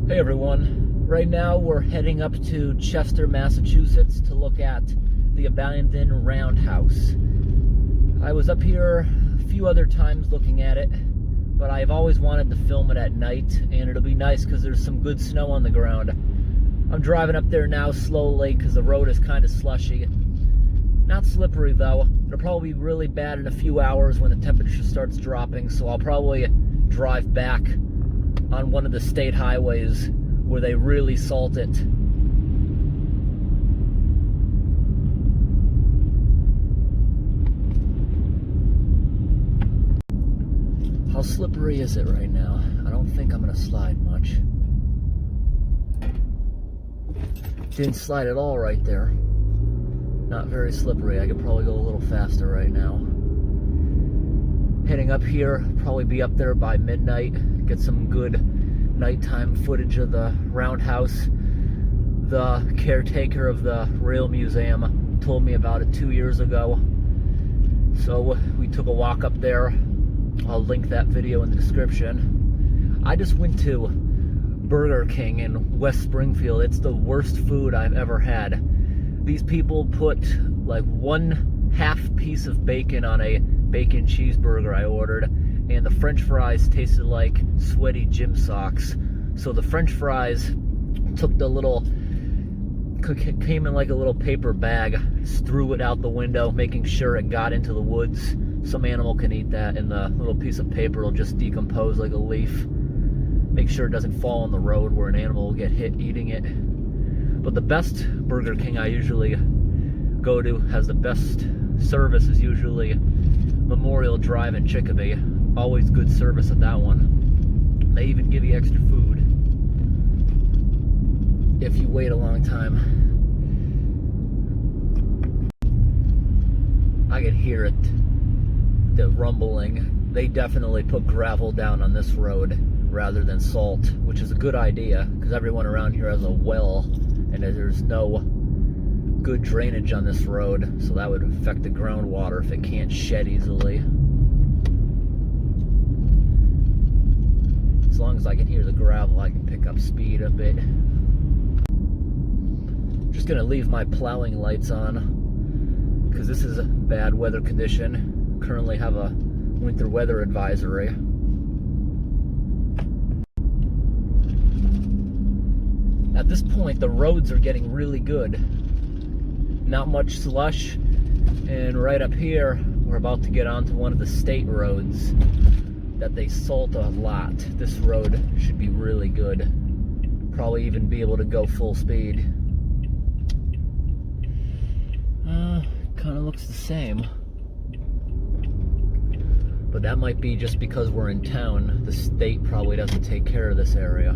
Hey everyone, right now we're heading up to Chester, Massachusetts to look at the abandoned Roundhouse. I was up here a few other times looking at it, but I've always wanted to film it at night, and it'll be nice because there's some good snow on the ground. I'm driving up there now slowly because the road is kind of slushy. Not slippery though. It'll probably be really bad in a few hours when the temperature starts dropping, so I'll probably drive back on one of the state highways where they really salt it. How slippery is it right now? I don't think I'm gonna slide much. Didn't slide at all right there. Not very slippery. I could probably go a little faster right now. Heading up here, probably be up there by midnight, get some good nighttime footage of the Roundhouse. The caretaker of the Rail Museum told me about it 2 years ago. So we took a walk up there. I'll link that video in the description. I just went to Burger King in West Springfield. It's the worst food I've ever had. These people put like 1/2 piece of bacon on a bacon cheeseburger I ordered, and the French fries tasted like sweaty gym socks. So the French fries took the little, came in like a little paper bag, just threw it out the window, making sure it got into the woods. Some animal can eat that, and the little piece of paper will just decompose like a leaf. Make sure it doesn't fall on the road where an animal will get hit eating it. But the best Burger King I usually go to, has the best service, is usually Memorial Drive in Chicopee. Always good service at that one. They even give you extra food if you wait a long time. I can hear it, the rumbling. They definitely put gravel down on this road rather than salt, which is a good idea because everyone around here has a well, and there's no good drainage on this road, so that would affect the groundwater if it can't shed easily. As long as I can hear the gravel, I can pick up speed a bit. Just gonna leave my plowing lights on because this is a bad weather condition. Currently have a winter weather advisory. At this point, the roads are getting really good. Not much slush, and right up here, we're about to get onto one of the state roads that they salt a lot. This road should be really good. Probably even be able to go full speed. Kind of looks the same. But that might be just because we're in town. The state probably doesn't take care of this area.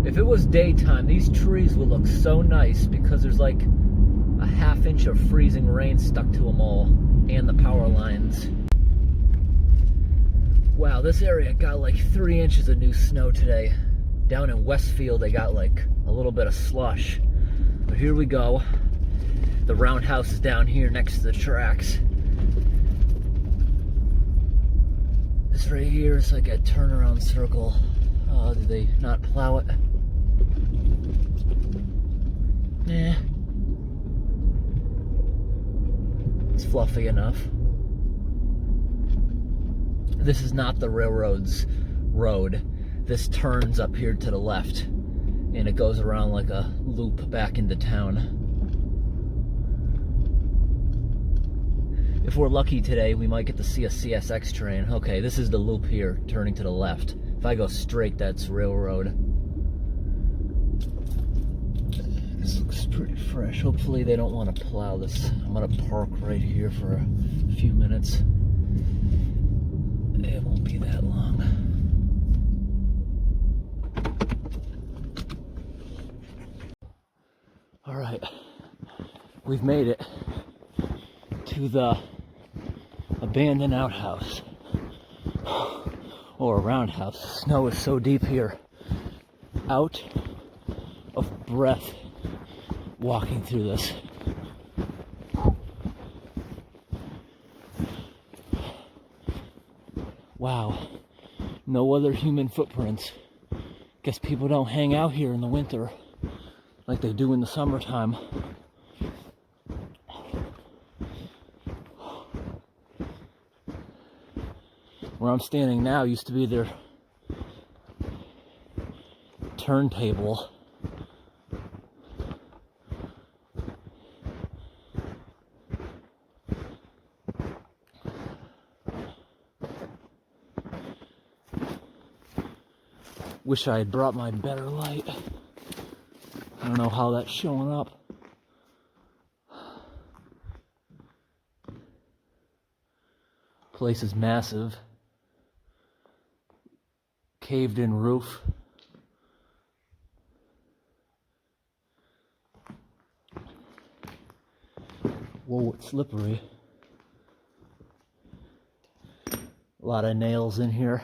If it was daytime, these trees would look so nice because there's like a 1/2 inch of freezing rain stuck to them all, and the power lines. Wow, this area got like 3 inches of new snow today. Down in Westfield, they got like a little bit of slush. But here we go. The Roundhouse is down here next to the tracks. This right here is like a turnaround circle. Oh, did they not plow it? Nah. It's fluffy enough. This is not the railroad's road. This turns up here to the left, and it goes around like a loop back into town. If we're lucky today, we might get to see a CSX train. Okay, this is the loop here, turning to the left. If I go straight, that's railroad. This looks pretty fresh. Hopefully they don't want to plow this. I'm gonna park right here for a few minutes. It won't be that long. All right, we've made it to the abandoned outhouse. Or a roundhouse. Snow is so deep here. Out of breath walking through this. Wow. No other human footprints. Guess people don't hang out here in the winter like they do in the summertime. Where I'm standing now used to be their turntable. Wish I had brought my better light. I don't know how that's showing up. Place is massive. Caved in roof. Whoa, it's slippery. A lot of nails in here.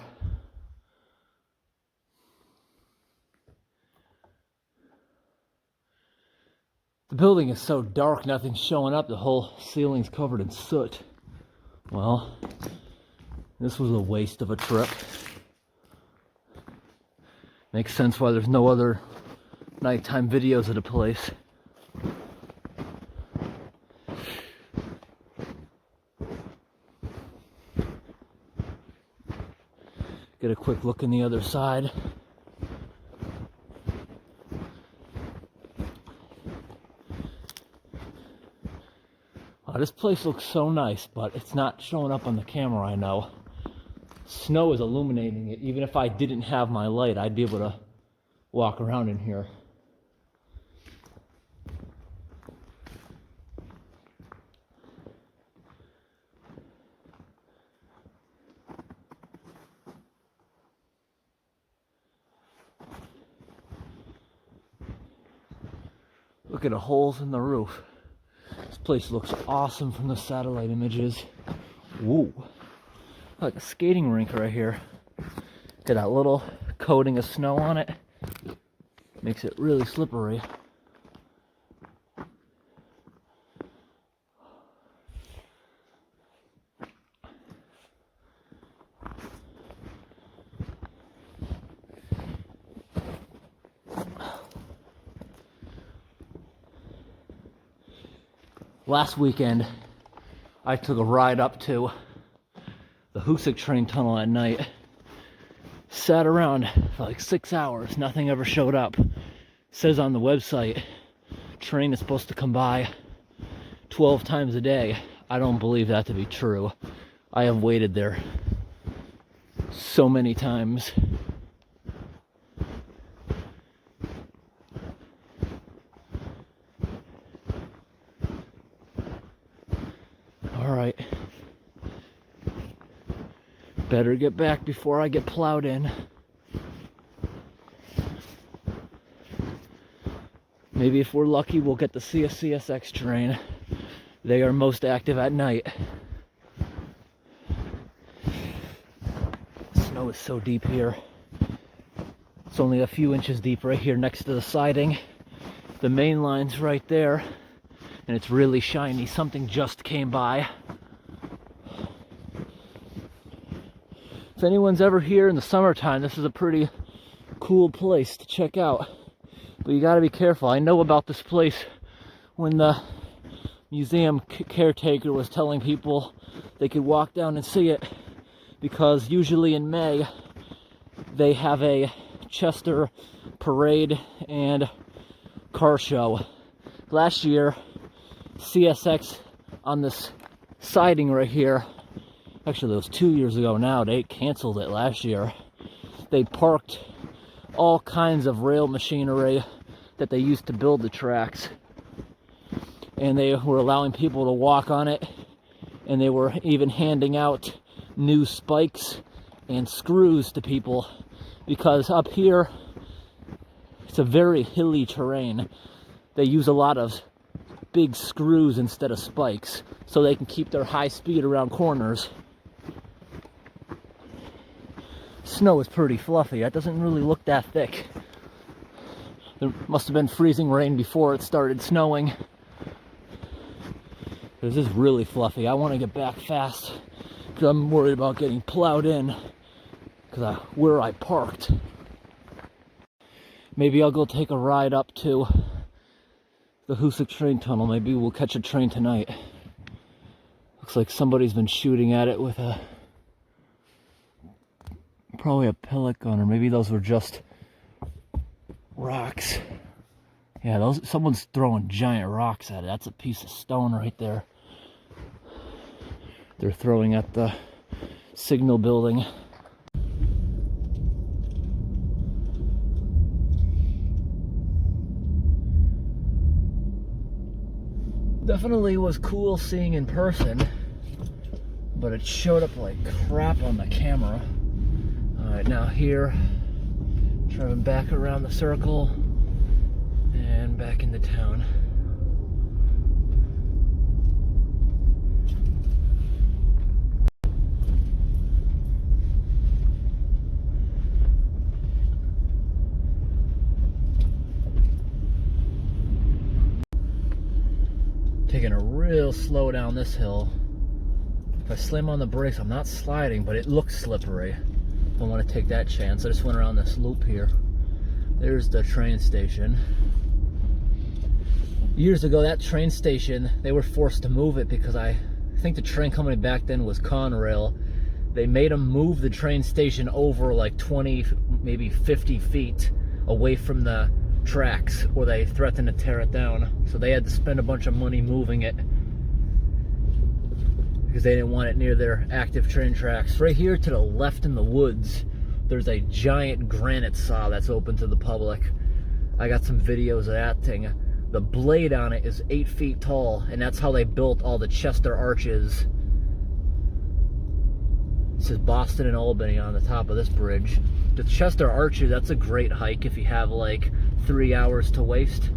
The building is so dark, nothing's showing up. The whole ceiling's covered in soot. Well, this was a waste of a trip. Makes sense why there's no other nighttime videos of the place. Get a quick look in the other side. Wow, this place looks so nice, but it's not showing up on the camera, I know. Snow is illuminating it. Even if I didn't have my light, I'd be able to walk around in here. Look at the holes in the roof. This place looks awesome from the satellite images. Whoa. Like a skating rink right here. Got that little coating of snow on it. Makes it really slippery. Last weekend, I took a ride up to the Hoosac train tunnel at night. Sat around for like 6 hours. Nothing ever showed up. It says on the website, train is supposed to come by 12 times a day. I don't believe that to be true. I have waited there so many times. Alright. Better get back before I get plowed in. Maybe if we're lucky, we'll get to see a CSX train. They are most active at night. Snow is so deep here. It's only a few inches deep right here next to the siding. The main line's right there. And it's really shiny. Something just came by. If anyone's ever here in the summertime, this is a pretty cool place to check out. But you gotta be careful. I know about this place when the museum caretaker was telling people they could walk down and see it, because usually in May they have a Chester parade and car show. Last year, CSX on this siding right here, actually it was 2 years ago now, they canceled it last year. They parked all kinds of rail machinery that they used to build the tracks, and they were allowing people to walk on it, and they were even handing out new spikes and screws to people, because up here it's a very hilly terrain. They use a lot of big screws instead of spikes so they can keep their high speed around corners. Snow is pretty fluffy. That doesn't really look that thick. There must have been freezing rain before it started snowing. This is really fluffy. I want to get back fast because I'm worried about getting plowed in because where I parked. Maybe I'll go take a ride up to the Hoosac train tunnel. Maybe we'll catch a train tonight. Looks like somebody's been shooting at it with probably a pellet gun, or maybe those were just rocks. Yeah, someone's throwing giant rocks at it. That's a piece of stone right there. They're throwing at the signal building. Definitely was cool seeing in person, but it showed up like crap on the camera. Alright, now here, driving back around the circle and back into town. Taking a real slow down this hill. If I slam on the brakes, I'm not sliding, but it looks slippery. Don't want to take that chance. I just went around this loop here. There's the train station. Years ago, that train station, they were forced to move it because I think the train company back then was Conrail. They made them move the train station over like 20, maybe 50 feet away from the tracks, or they threatened to tear it down. So they had to spend a bunch of money moving it because they didn't want it near their active train tracks. Right here to the left in the woods, there's a giant granite saw that's open to the public. I got some videos of that thing. The blade on it is 8 feet tall, and that's how they built all the Chester arches. It says Boston and Albany on the top of this bridge. The Chester arches, that's a great hike if you have like 3 hours to waste.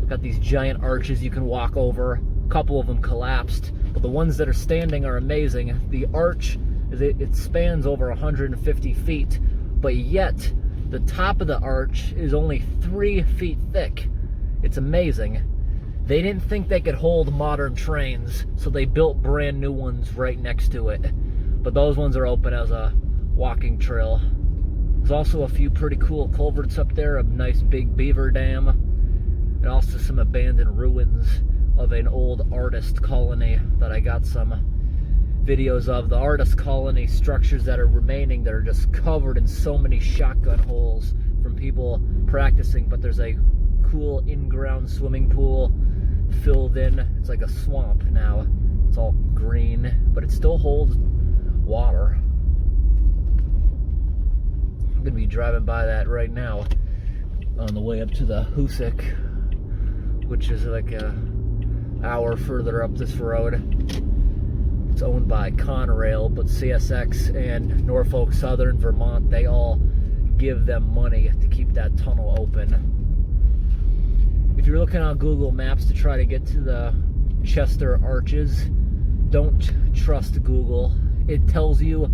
Got these giant arches you can walk over. A couple of them collapsed, but the ones that are standing are amazing. The arch, it spans over 150 feet, but yet the top of the arch is only 3 feet thick. It's amazing. They didn't think they could hold modern trains, so they built brand new ones right next to it. But those ones are open as a walking trail. There's also a few pretty cool culverts up there, a nice big beaver dam, and also some abandoned ruins of an old artist colony that I got some videos of. The artist colony structures that are remaining that are just covered in so many shotgun holes from people practicing, but there's a cool in-ground swimming pool filled in. It's like a swamp now. It's all green, but it still holds water. I'm gonna be driving by that right now on the way up to the Hoosac, which is like an hour further up this road. It's owned by Conrail, but CSX and Norfolk Southern Vermont, they all give them money to keep that tunnel open. If you're looking on Google Maps to try to get to the Chester arches, don't trust Google. It tells you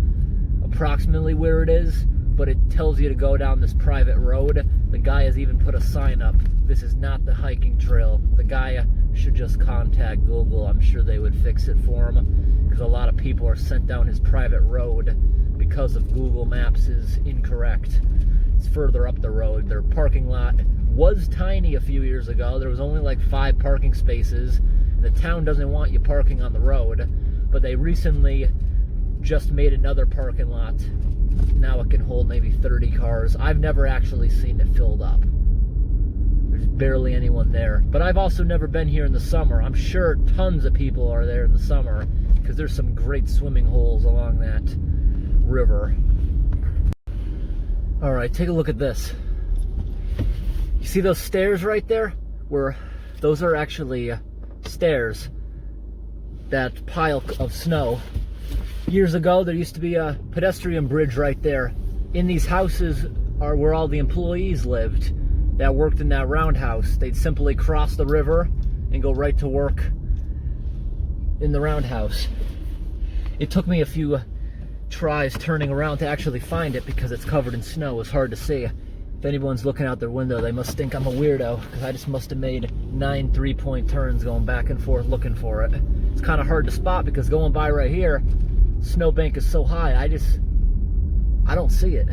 approximately where it is, but it tells you to go down this private road. The guy has even put a sign up. This is not the hiking trail. The guy should just contact Google. I'm sure they would fix it for him, because a lot of people are sent down his private road because of Google Maps is incorrect. It's further up the road. Their parking lot was tiny a few years ago. There was only like 5 parking spaces. And the town doesn't want you parking on the road, but they recently just made another parking lot. Now it can hold maybe 30 cars. I've never actually seen it filled up. There's barely anyone there. But I've also never been here in the summer. I'm sure tons of people are there in the summer because there's some great swimming holes along that river. All right, take a look at this. You see those stairs right there? Those are actually stairs. That pile of snow. Years ago, there used to be a pedestrian bridge right there. In these houses are where all the employees lived that worked in that roundhouse. They'd simply cross the river and go right to work in the roundhouse. It took me a few tries turning around to actually find it because it's covered in snow. It's hard to see. If anyone's looking out their window, they must think I'm a weirdo because I just must have made 9 3-point turns going back and forth looking for it. It's kind of hard to spot because going by right here, snowbank is so high, I don't see it.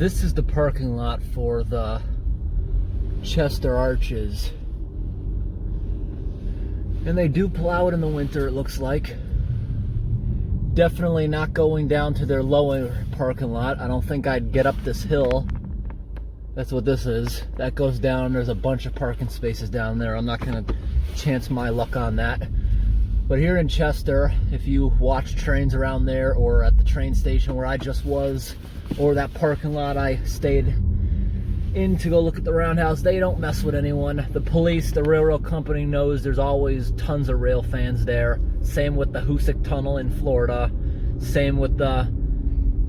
This is the parking lot for the Chester Arches. And they do plow it in the winter, it looks like. Definitely not going down to their lower parking lot. I don't think I'd get up this hill. That's what this is. That goes down. There's a bunch of parking spaces down there. I'm not going to chance my luck on that. But here in Chester, if you watch trains around there, or at the train station where I just was, or that parking lot I stayed in to go look at the Roundhouse, they don't mess with anyone. The police, the railroad company knows there's always tons of rail fans there. Same with the Hoosac Tunnel in Florida. Same with the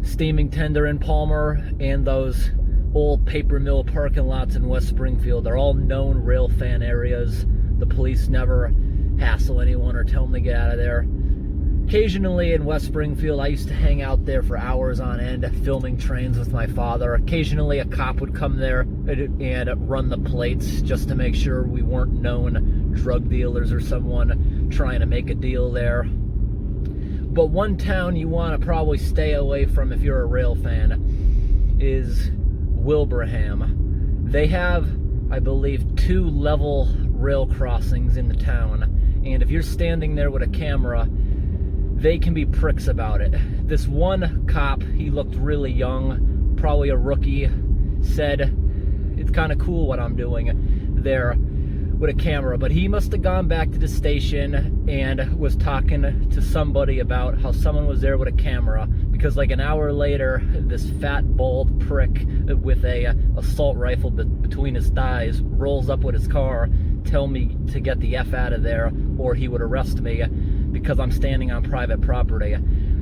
steaming tender in Palmer and those old paper mill parking lots in West Springfield. They're all known rail fan areas. The police never hassle anyone or tell them to get out of there. Occasionally in West Springfield, I used to hang out there for hours on end filming trains with my father. Occasionally a cop would come there and run the plates just to make sure we weren't known drug dealers or someone trying to make a deal there. But one town you want to probably stay away from if you're a rail fan is Wilbraham. They have, I believe, 2 level rail crossings in the town, and if you're standing there with a camera, they can be pricks about it. This one cop, he looked really young, probably a rookie, said, "It's kind of cool what I'm doing there with a camera," but he must have gone back to the station and was talking to somebody about how someone was there with a camera, because like an hour later, this fat, bald prick with a assault rifle between his thighs rolls up with his car, tell me to get the F out of there or he would arrest me because I'm standing on private property.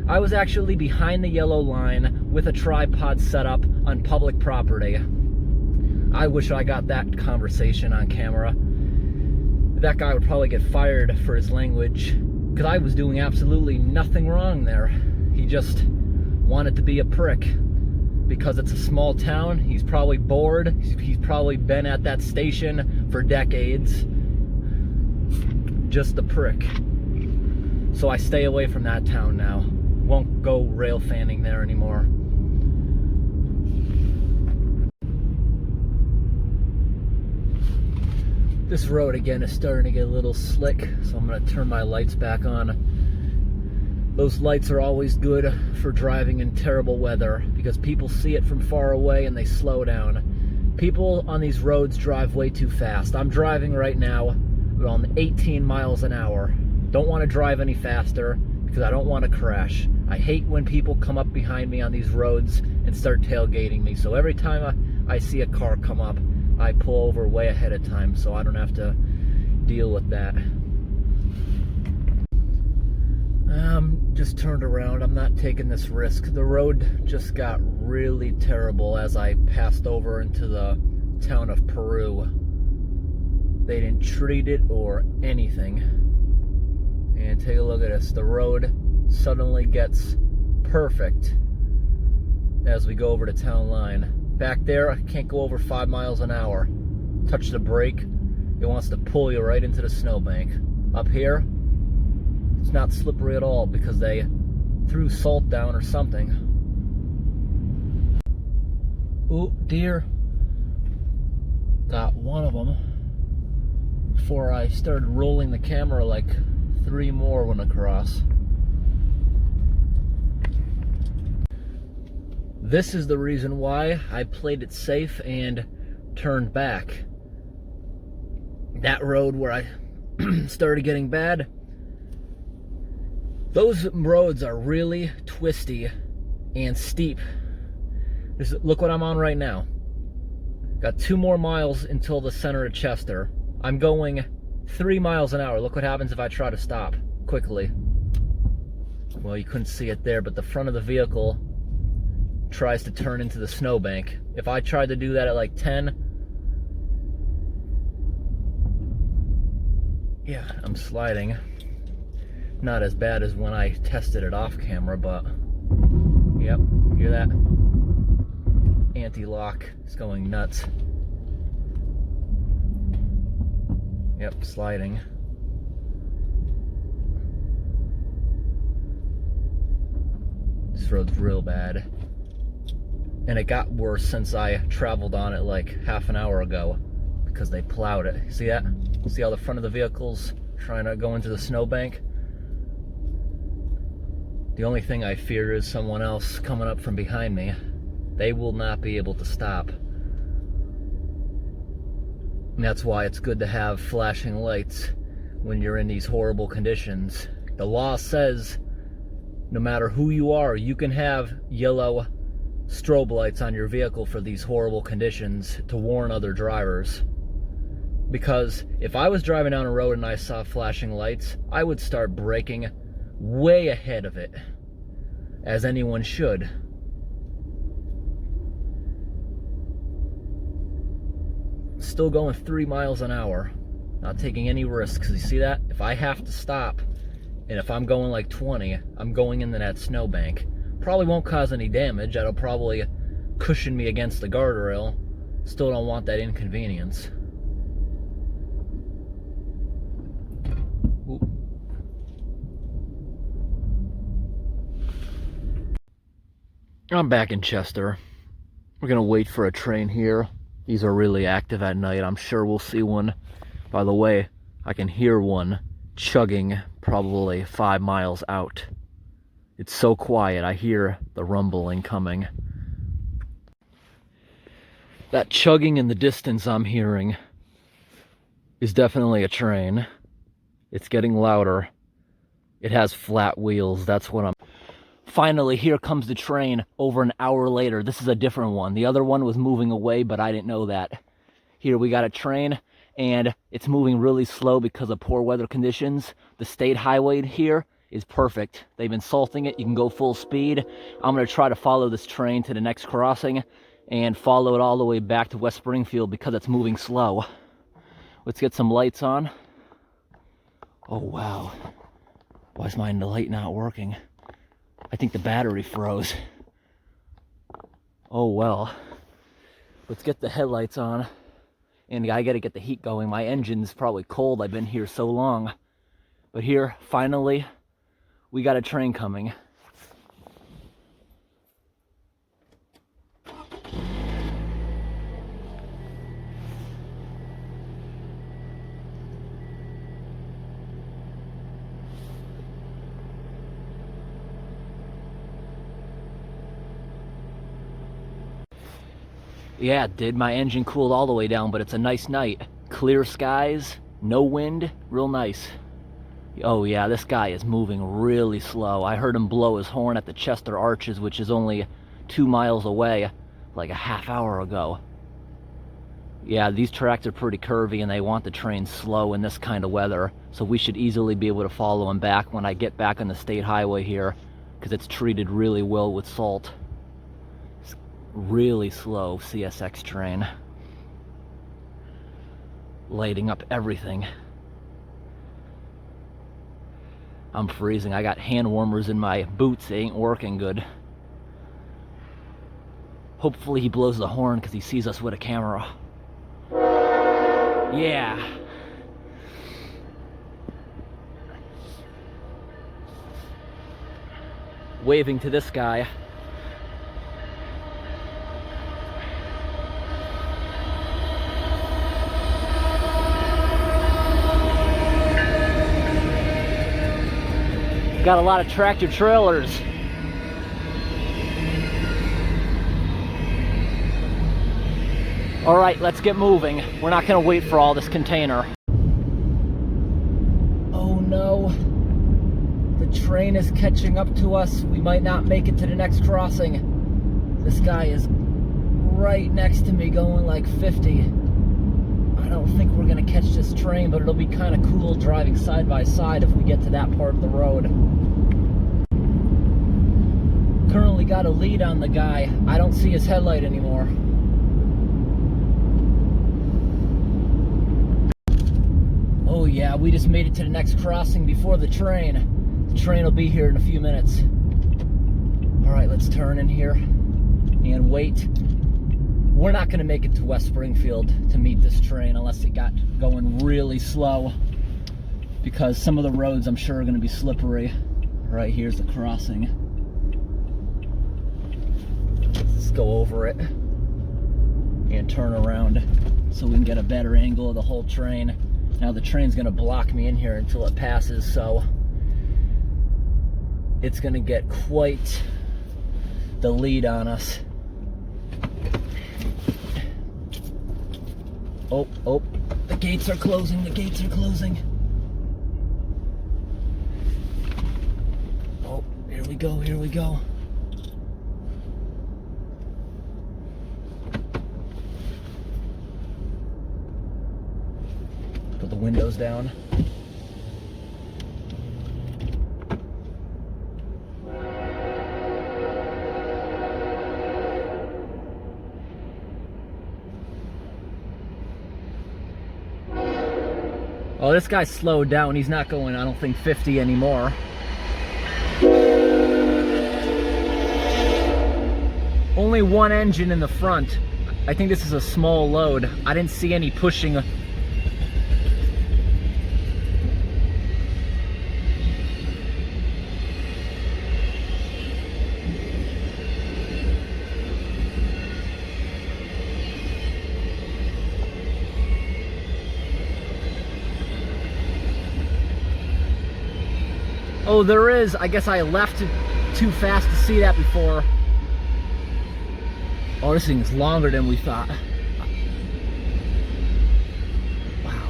I was actually behind the yellow line with a tripod set up on public property. I wish I got that conversation on camera. That guy would probably get fired for his language, because I was doing absolutely nothing wrong there. He just wanted to be a prick because it's a small town. He's probably bored. He's probably been at that station for decades. Just a prick. So I stay away from that town now. Won't go rail fanning there anymore. This road again is starting to get a little slick, so I'm going to turn my lights back on. Those lights are always good for driving in terrible weather because people see it from far away and they slow down. People on these roads drive way too fast. I'm driving right now on 18 miles an hour. Don't want to drive any faster because I don't want to crash. I hate when people come up behind me on these roads and start tailgating me. So every time I see a car come up, I pull over way ahead of time so I don't have to deal with that. I'm just turned around. I'm not taking this risk. The road just got really terrible as I passed over into the town of Peru. They didn't treat it or anything. And take a look at this. The road suddenly gets perfect as we go over the town line. Back there, I can't go over 5 miles an hour. Touch the brake, it wants to pull you right into the snowbank. Up here, it's not slippery at all because they threw salt down or something. Ooh, deer. Got one of them before I started rolling the camera. Like 3 more went across. This is the reason why I played it safe and turned back. That road where I started getting bad, those roads are really twisty and steep. Look what I'm on right now. Got 2 more miles until the center of Chester. I'm going 3 miles an hour. Look what happens if I try to stop quickly. Well, you couldn't see it there, but the front of the vehicle tries to turn into the snowbank. If I tried to do that at like 10, yeah, I'm sliding. Not as bad as when I tested it off camera, but yep, hear that? Anti-lock is going nuts. Yep, sliding. This road's real bad. And it got worse since I traveled on it like half an hour ago because they plowed it. See that? See how the front of the vehicle's trying to go into the snowbank? The only thing I fear is someone else coming up from behind me. They will not be able to stop. And that's why it's good to have flashing lights when you're in these horrible conditions. The law says no matter who you are, you can have yellow strobe lights on your vehicle for these horrible conditions to warn other drivers. Because if I was driving down a road and I saw flashing lights, I would start braking way ahead of it, as anyone should. Still going 3 miles an hour, not taking any risks. You see that? If I have to stop, and if I'm going like 20, I'm going into that snowbank. Probably won't cause any damage. That'll probably cushion me against the guardrail. Still don't want that inconvenience. Ooh. I'm back in Chester. We're gonna wait for a train here. These are really active at night. I'm sure we'll see one. By the way, I can hear one chugging probably 5 miles out. It's so quiet, I hear the rumbling coming. That chugging in the distance I'm hearing is definitely a train. It's getting louder. It has flat wheels, that's what I'm... Finally, here comes the train over an hour later. This is a different one. The other one was moving away, but I didn't know that. Here we got a train, and it's moving really slow because of poor weather conditions. The state highway here is perfect. They've been salting it. You can go full speed. I'm going to try to follow this train to the next crossing and follow it all the way back to West Springfield because it's moving slow. Let's get some lights on. Oh, wow. Why is my light not working? I think the battery froze. Oh well. Let's get the headlights on. And I gotta get the heat going. My engine's probably cold. I've been here so long. But here, finally, we got a train coming. Yeah, it did. My engine cooled all the way down, but it's a nice night. Clear skies, no wind, real nice. Oh yeah, this guy is moving really slow. I heard him blow his horn at the Chester Arches, which is only 2 miles away, like a half hour ago. Yeah, these tracks are pretty curvy and they want the train slow in this kind of weather, so we should easily be able to follow him back when I get back on the state highway here, because it's treated really well with salt. Really slow CSX train. Lighting up everything. I'm freezing. I got hand warmers in my boots. They ain't working good. Hopefully he blows the horn because he sees us with a camera. Yeah. Waving to this guy. Got a lot of tractor trailers. All right, let's get moving. We're not gonna wait for all this container. Oh no, the train is catching up to us. We might not make it to the next crossing. This guy is right next to me going like 50. I don't think we're gonna catch this train, but it'll be kind of cool driving side by side if we get to that part of the road. Currently got a lead on the guy. I don't see his headlight anymore. Oh yeah, we just made it to the next crossing before the train. The train will be here in a few minutes. All right, let's turn in here and wait. We're not gonna make it to West Springfield to meet this train unless it got going really slow, because some of the roads I'm sure are gonna be slippery. Right here's the crossing. Let's go over it and turn around so we can get a better angle of the whole train. Now the train's gonna block me in here until it passes, so it's gonna get quite the lead on us. Oh, the gates are closing, the gates are closing. Oh, here we go, here we go. Put the windows down. Oh, this guy's slowed down. He's not going, I don't think, 50 anymore. Only one engine in the front. I think this is a small load. I didn't see any pushing. Oh, there is. I guess I left it too fast to see that before. Oh, this thing's longer than we thought. Wow.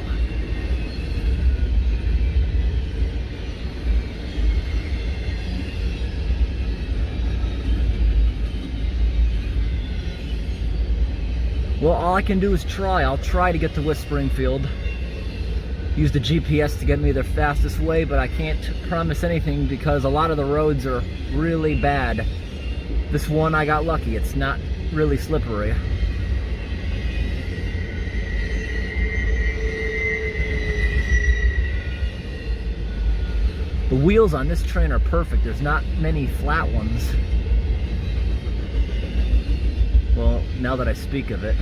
Well, all I can do is try. I'll try to get to West Springfield. Use the GPS to get me the fastest way, but I can't promise anything because a lot of the roads are really bad. This one I got lucky, it's not really slippery. The wheels on this train are perfect, there's not many flat ones. Well, now that I speak of it,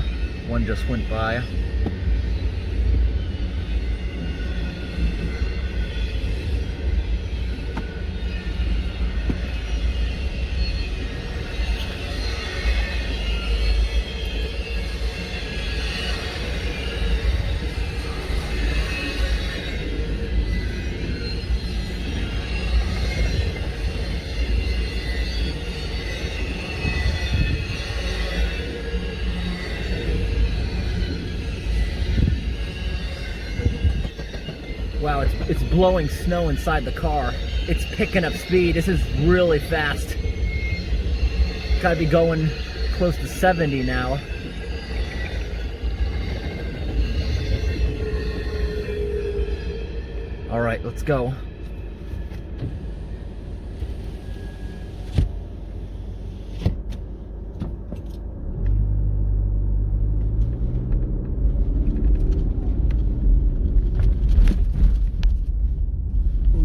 one just went by. Wow, it's blowing snow inside the car. It's picking up speed. This is really fast. Gotta be going close to 70 now. All right, let's go.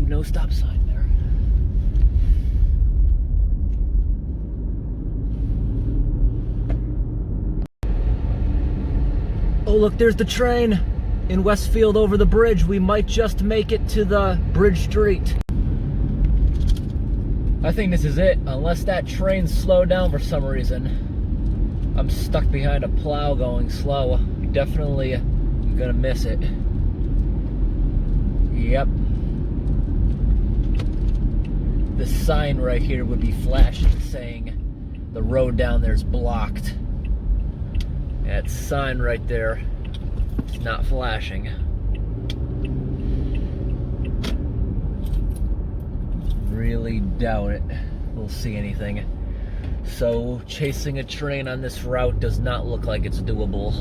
No stop sign there. Oh, look, there's the train in Westfield over the bridge. We might just make it to the bridge street. I think this is it, unless that train slowed down for some reason. I'm stuck behind a plow going slow. Definitely gonna miss it. Yep. The sign right here would be flashing saying the road down there is blocked. That sign right there is not flashing. Really doubt it we'll see anything. So chasing a train on this route does not look like it's doable.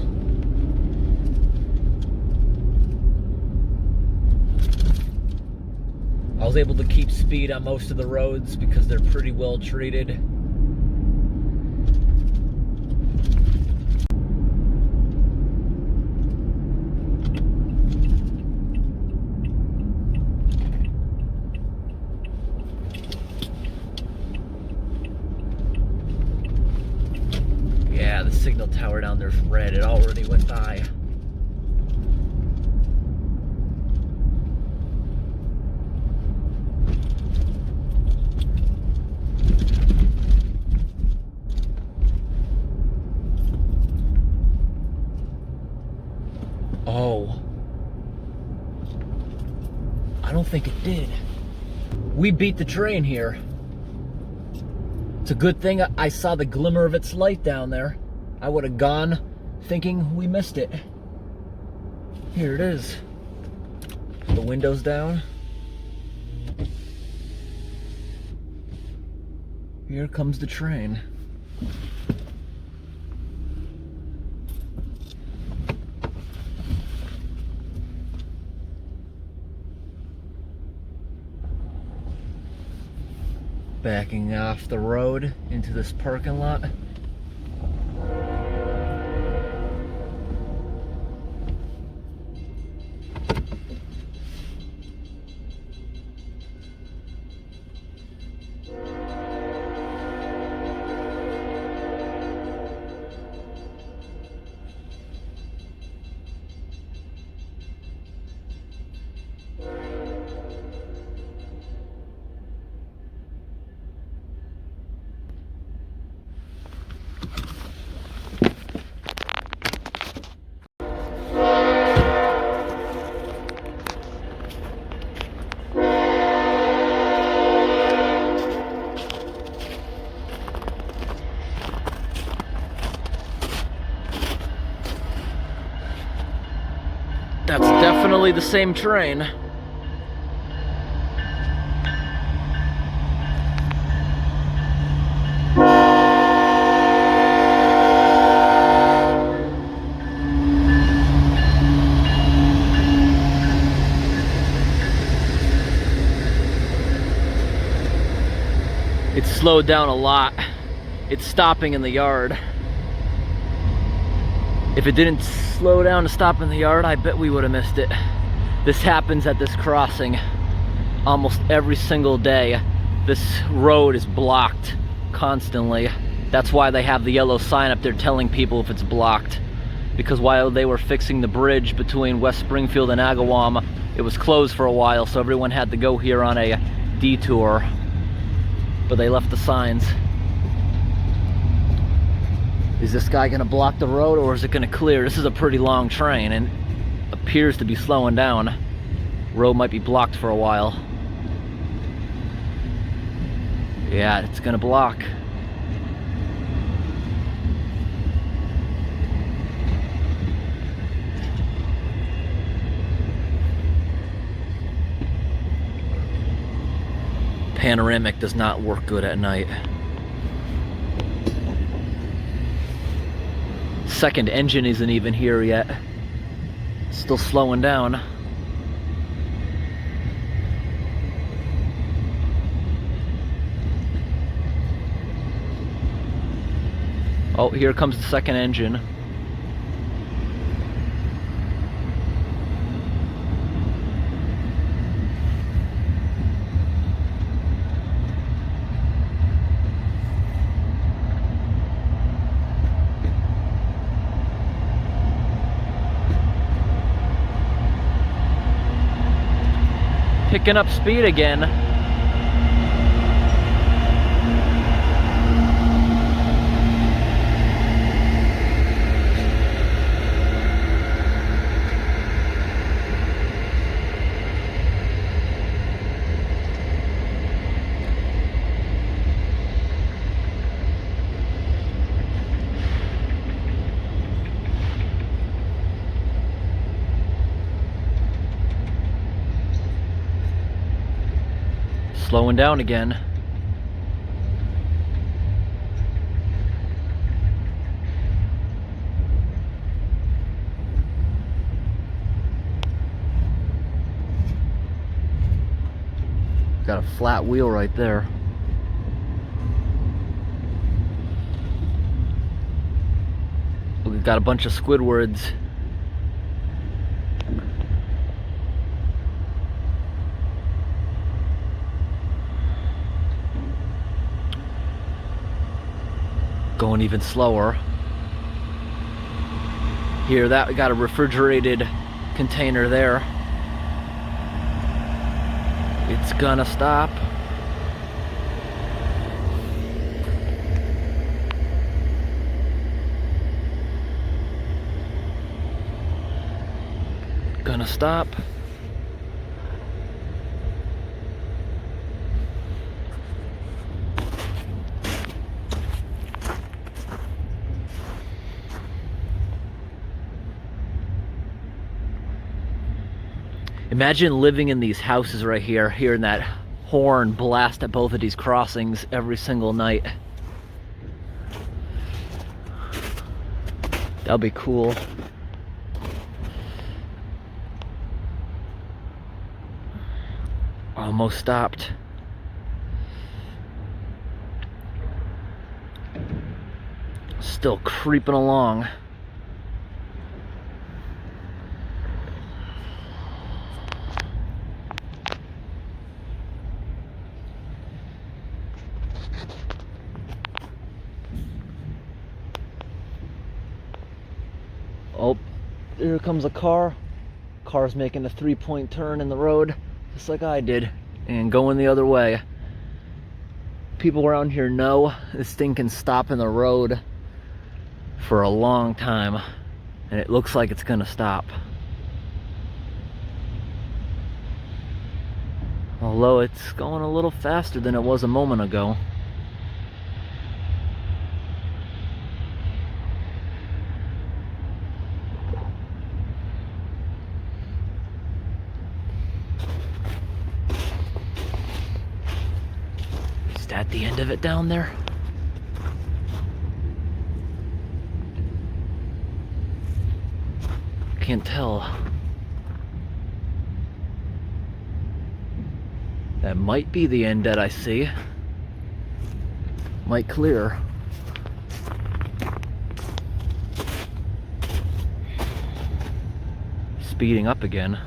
I was able to keep speed on most of the roads because they're pretty well treated. Yeah, the signal tower down there's red. It already went by. don't think it did. We beat the train here. It's a good thing I saw the glimmer of its light down there. I would have gone thinking we missed it. Here it is. The windows down. Here comes the train. Backing off the road into this parking lot. That's definitely the same train. It's slowed down a lot. It's stopping in the yard. If it didn't slow down to stop in the yard, I bet we would have missed it. This happens at this crossing almost every single day. This road is blocked constantly. That's why they have the yellow sign up there telling people if it's blocked. Because while they were fixing the bridge between West Springfield and Agawam, it was closed for a while, so everyone had to go here on a detour. But they left the signs. Is this guy gonna block the road or is it gonna clear? This is a pretty long train and appears to be slowing down. Road might be blocked for a while. Yeah, it's gonna block. Panoramic does not work good at night. Second engine isn't even here yet. Still slowing down. Oh, here comes the second engine. Picking up speed again. Slowing down again. Got a flat wheel right there. We've got a bunch of Squidwards. Going even slower. Here, that got a refrigerated container there. It's gonna stop. Gonna stop. Imagine living in these houses right here, hearing that horn blast at both of these crossings every single night. That'll be cool. Almost stopped. Still creeping along. Oh, here comes a car. Car's making a 3-point turn in the road, just like I did, and going the other way. People around here know this thing can stop in the road for a long time, and it looks like it's gonna stop. Although it's going a little faster than it was a moment ago. Is that the end of it down there? Can't tell. That might be the end that I see. Might clear. Speeding up again.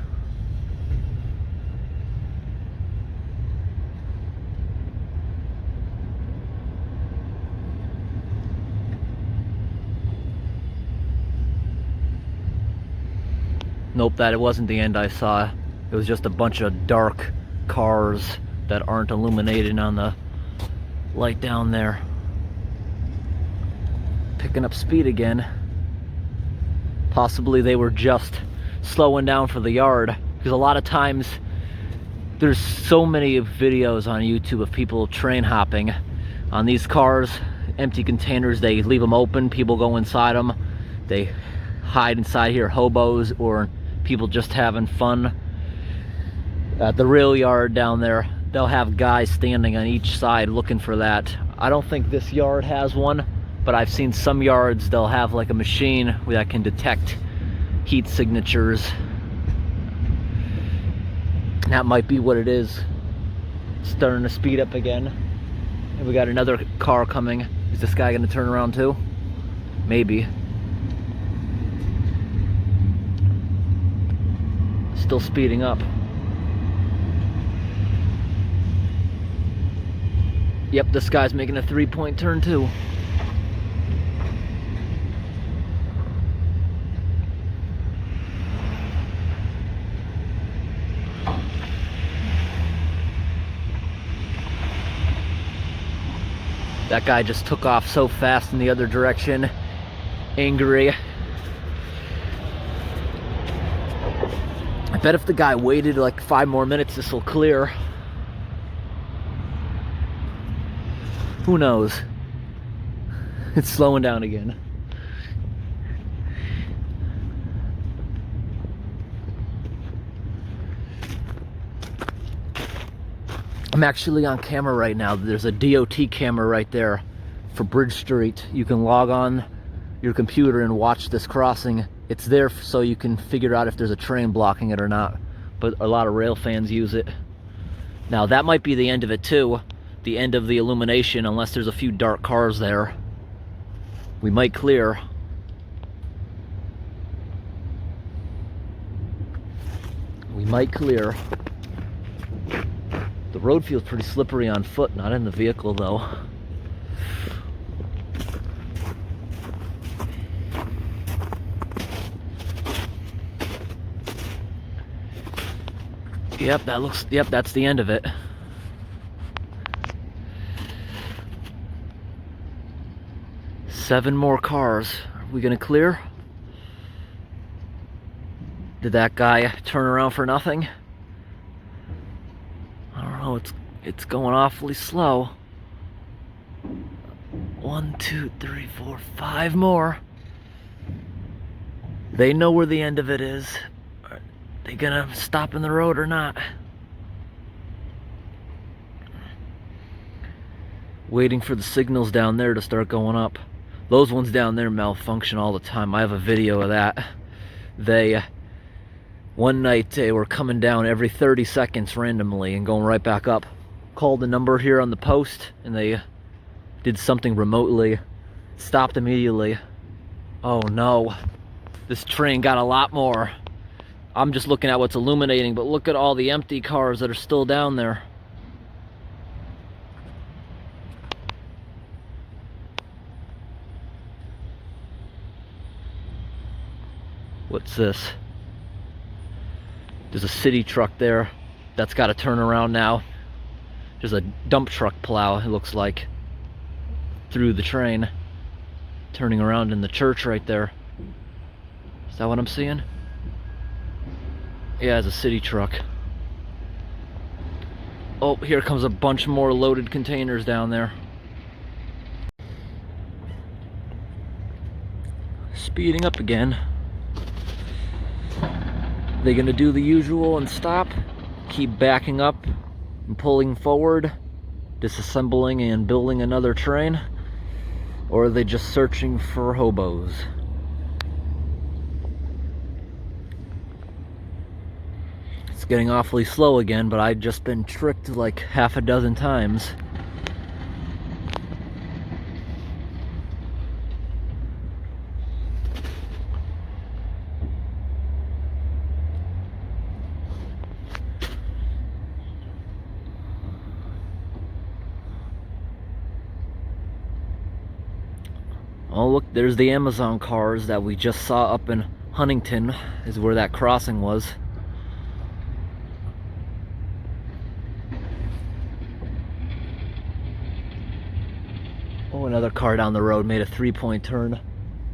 Nope, that it wasn't the end I saw. It was just a bunch of dark cars that aren't illuminated on the light down there. Picking up speed again. Possibly they were just slowing down for the yard, because a lot of times there's so many videos on YouTube of people train hopping on these cars, empty containers. They leave them open, people go inside them, they hide inside here, hobos or people just having fun. At the rail yard down there, they'll have guys standing on each side looking for that. I don't think this yard has one, but I've seen some yards, they'll have like a machine that can detect heat signatures. That might be what it is. Starting to speed up again. And we got another car coming. Is this guy gonna turn around too? Maybe. Still speeding up. Yep, this guy's making a 3-point turn too. That guy just took off so fast in the other direction. Angry. I bet if the guy waited like 5 more minutes, this will clear. Who knows? It's slowing down again. I'm actually on camera right now. There's a DOT camera right there for Bridge Street. You can log on your computer and watch this crossing. It's there so you can figure out if there's a train blocking it or not. But a lot of rail fans use it. Now that might be the end of it too. The end of the illumination, unless there's a few dark cars there. We might clear. We might clear. The road feels pretty slippery on foot, not in the vehicle though. Yep, that's the end of it. Seven more cars. Are we gonna clear? Did that guy turn around for nothing? I don't know, it's going awfully slow. 1, 2, 3, 4, 5 more. They know where the end of it is. They gonna stop in the road or not? Waiting for the signals down there to start going up. Those ones down there malfunction all the time. I have a video of that. One night they were coming down every 30 seconds randomly and going right back up. Called the number here on the post and they did something remotely. Stopped immediately. Oh no. This train got a lot more. I'm just looking at what's illuminating, but look at all the empty cars that are still down there. What's this? There's a city truck there. That's got to turn around now. There's a dump truck plow, it looks like, through the train. Turning around in the church right there. Is that what I'm seeing? Yeah, it's a city truck. Oh, here comes a bunch more loaded containers down there. Speeding up again. They gonna do the usual and stop? Keep backing up and pulling forward, disassembling and building another train? Or are they just searching for hobos? It's getting awfully slow again, but I've just been tricked like half a dozen times. Oh look, there's the Amazon cars that we just saw up in Huntington, is where that crossing was. Oh, another car down the road made a 3-point turn a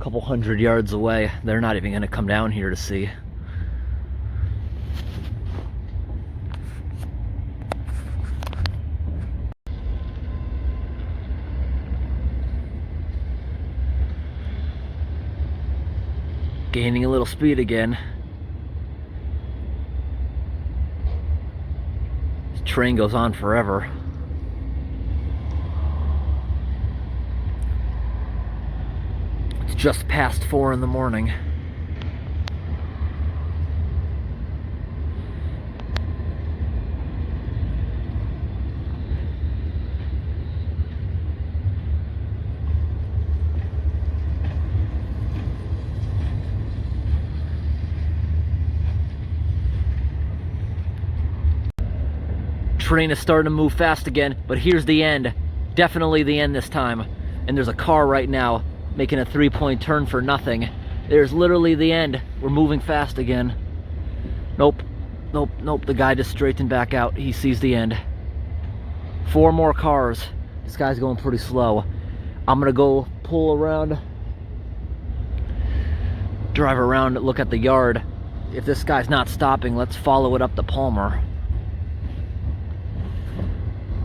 couple 100 yards away. They're not even going to come down here to see. Gaining a little speed again. This train goes on forever. It's just past 4 in the morning. Train is starting to move fast again, but here's the end. Definitely the end this time. And there's a car right now making a 3-point turn for nothing. There's literally the end. We're moving fast again. Nope. Nope. Nope. The guy just straightened back out. He sees the end. 4 more cars. This guy's going pretty slow. I'm gonna go pull around, drive around, look at the yard. If this guy's not stopping, let's follow it up to Palmer.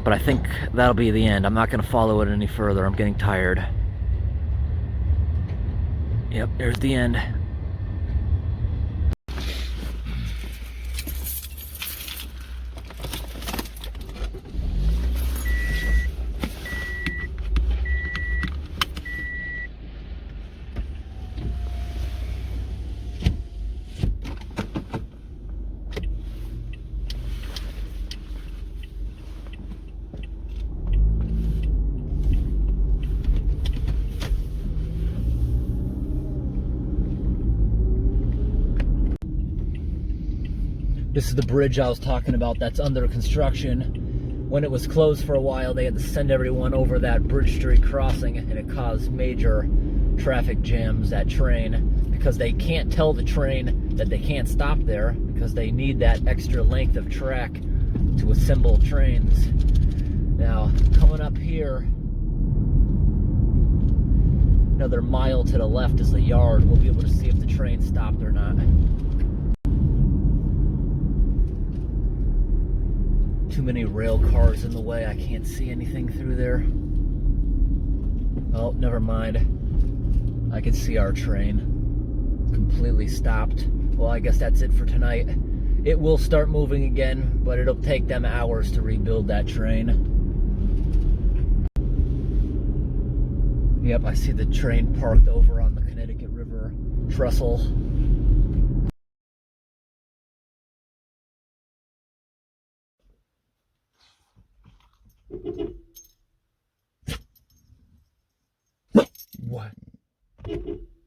But I think that'll be the end. I'm not going to follow it any further. I'm getting tired. Yep, there's the end. This is the bridge I was talking about that's under construction. When it was closed for a while, they had to send everyone over that Bridge Street crossing, and it caused major traffic jams, that train, because they can't tell the train that they can't stop there because they need that extra length of track to assemble trains. Now, coming up here, another mile to the left is the yard. We'll be able to see if the train stopped or not. Too many rail cars in the way. I can't see anything through there. Oh, never mind. I can see our train completely stopped. Well, I guess that's it for tonight. it will start moving again, but it'll take them hours to rebuild that train. Yep, I see the train parked over on the Connecticut River trestle. What?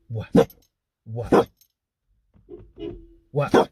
What? What? What?